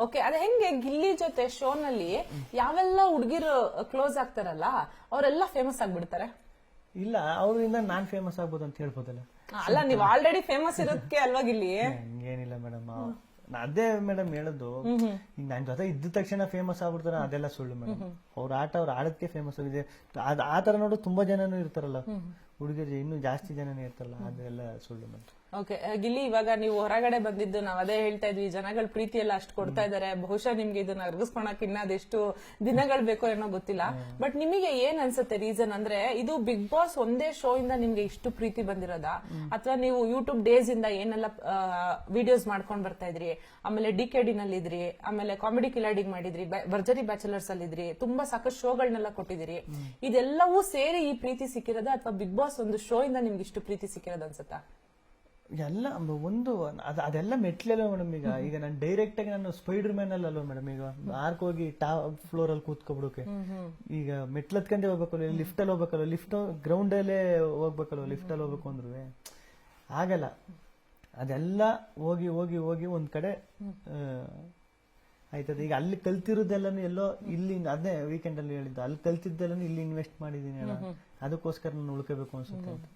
Okay, ಅದೇ ಹೆಂಗೆ ಗಿಲ್ಲಿ ಜೊತೆ ಶೋನಲ್ಲಿ ಯಾವೆಲ್ಲ ಹುಡುಗಿರು ಕ್ಲೋಸ್ ಆಗ್ತಾರಲ್ಲ ಅವರೆಲ್ಲ ಫೇಮಸ್ ಆಗ್ಬಿಡ್ತಾರೆ? ಇಲ್ಲ, ಅವರಿಂದ ನಾನ್ ಫೇಮಸ್ ಆಗ್ಬೋದು ಅಂತ ಹೇಳ್ಬೋದಲ್ಲ. ಅಲ್ಲ, ನೀವು ಆಲ್ರೆಡಿ ಫೇಮಸ್ ಇರೋದಕ್ಕೆ ಅಲ್ವಾ ಗಿಲ್ಲಿ? ಹಂಗೇನಿಲ್ಲ ಮೇಡಮ್, ಅದೇ ಮೇಡಮ್ ಹೇಳೋದು, ಈಗ ನನ್ ಜೊತೆ ಇದ್ದ ತಕ್ಷಣ ಫೇಮಸ್ ಆಗ್ಬಿಡ್ತಾರ, ಅದೆಲ್ಲ ಸುಳ್ಳು ಮೇಡಮ್. ಅವ್ರ ಆಟ ಅವ್ರ ಆಡೋದಕ್ಕೆ ಫೇಮಸ್ ಆಗಿದೆ. ಆ ತರ ನೋಡು ತುಂಬಾ ಜನನು ಇರ್ತಾರಲ್ಲ ಹುಡುಗರು, ಇನ್ನೂ ಜಾಸ್ತಿ ಜನನೇ ಇರ್ತಾರಲ್ಲ, ಅದೆಲ್ಲ ಸುಳ್ಳು ಮೇಡಮ್. ಓಕೆ ಗಿಲ್ಲಿ, ಇವಾಗ ನೀವು ಹೊರಗಡೆ ಬಂದಿದ್ದು ನಾವ್ ಅದೇ ಹೇಳ್ತಾ ಇದ್ವಿ, ಜನಗಳ ಪ್ರೀತಿ ಎಲ್ಲ ಅಷ್ಟು ಕೊಡ್ತಾ ಇದಾರೆ, ಬಹುಶಃ ನಿಮ್ಗೆ ಇದನ್ನ ಅರ್ಗಿಸ್ಕೊಳಕ್ ಇನ್ನ ಅದೆಷ್ಟು ದಿನಗಳು ಬೇಕೋ ಏನೋ ಗೊತ್ತಿಲ್ಲ. ಬಟ್ ನಿಮಗೆ ಏನ್ ಅನ್ಸುತ್ತೆ ರೀಸನ್ ಅಂದ್ರೆ, ಇದು ಬಿಗ್ ಬಾಸ್ ಒಂದೇ ಶೋ ಇಂದ ನಿಮ್ಗೆ ಇಷ್ಟು ಪ್ರೀತಿ ಬಂದಿರೋದಾ, ಅಥವಾ ನೀವು ಯೂಟ್ಯೂಬ್ ಡೇಸ್ ಇಂದ ಏನೆಲ್ಲ ವಿಡಿಯೋಸ್ ಮಾಡ್ಕೊಂಡ್ ಬರ್ತಾ ಇದ್ರಿ, ಆಮೇಲೆ DKD ನಲ್ಲಿ ಇದ್ರಿ, ಆಮೇಲೆ ಕಾಮಿಡಿ ಕಿಲಾಡಿಗ್ ಮಾಡಿದ್ರಿ, ಭರ್ಜರಿ ಬ್ಯಾಚಲರ್ಸ್ ಅಲ್ಲಿ ಇದ್ರಿ, ತುಂಬಾ ಸಾಕಷ್ಟು ಶೋಗಳನ್ನೆಲ್ಲ ಕೊಟ್ಟಿದ್ದೀರಿ, ಇದೆಲ್ಲವೂ ಸೇರಿ ಈ ಪ್ರೀತಿ ಸಿಕ್ಕಿರೋದ, ಅಥವಾ ಬಿಗ್ ಬಾಸ್ ಒಂದು ಶೋ ಇಂದ ನಿಮ್ಗೆ ಇಷ್ಟು ಪ್ರೀತಿ ಸಿಕ್ಕಿರೋದು ಅನ್ಸುತ್ತಾ? ಎಲ್ಲ ಒಂದು ಅದೆಲ್ಲ ಮೆಟ್ಲೆಲ್ಲ ಮೇಡಮ್. ಈಗ ನಾನು ಡೈರೆಕ್ಟ್ ಆಗಿ ನಾನು ಸ್ಪೈಡರ್ ಮ್ಯಾನ್ ಅಲ್ವ ಮೇಡಮ್, ಈಗ ಆರ್ಕ್ ಹೋಗಿ ಟಾಪ್ ಫ್ಲೋರ್ ಅಲ್ಲಿ ಕೂತ್ಕೊಬಿಡೋಕೆ, ಈಗ ಮೆಟ್ಲತ್ಕಂಡೆ ಹೋಗ್ಬೇಕಲ್ಲ, ಲಿಫ್ಟ್ ಅಲ್ಲಿ ಹೋಗ್ಬೇಕಲ್ಲ, ಲಿಫ್ಟ್ ಗ್ರೌಂಡ್ ಅಲ್ಲೇ ಹೋಗ್ಬೇಕಲ್ವ, ಲಿಫ್ಟ್ ಅಲ್ಲಿ ಹೋಗ್ಬೇಕು ಅಂದ್ರು ಆಗಲ್ಲ. ಅದೆಲ್ಲ ಹೋಗಿ ಹೋಗಿ ಹೋಗಿ ಒಂದ್ ಕಡೆ ಆಯ್ತದ. ಈಗ ಅಲ್ಲಿ ಕಲ್ತಿರೋದೆಲ್ಲನು ಎಲ್ಲೋ ಇಲ್ಲಿ, ಅದೇ ವೀಕೆಂಡ್ ಅಲ್ಲಿ ಹೇಳಿದ್ದು, ಅಲ್ಲಿ ಕಲ್ತಿದ್ದೆಲ್ಲನು ಇಲ್ಲಿ ಇನ್ವೆಸ್ಟ್ ಮಾಡಿದೀನಿ, ಅದಕ್ಕೋಸ್ಕರ ನಾನು ಉಳ್ಕೋಬೇಕು ಅನ್ಸುತ್ತೆ.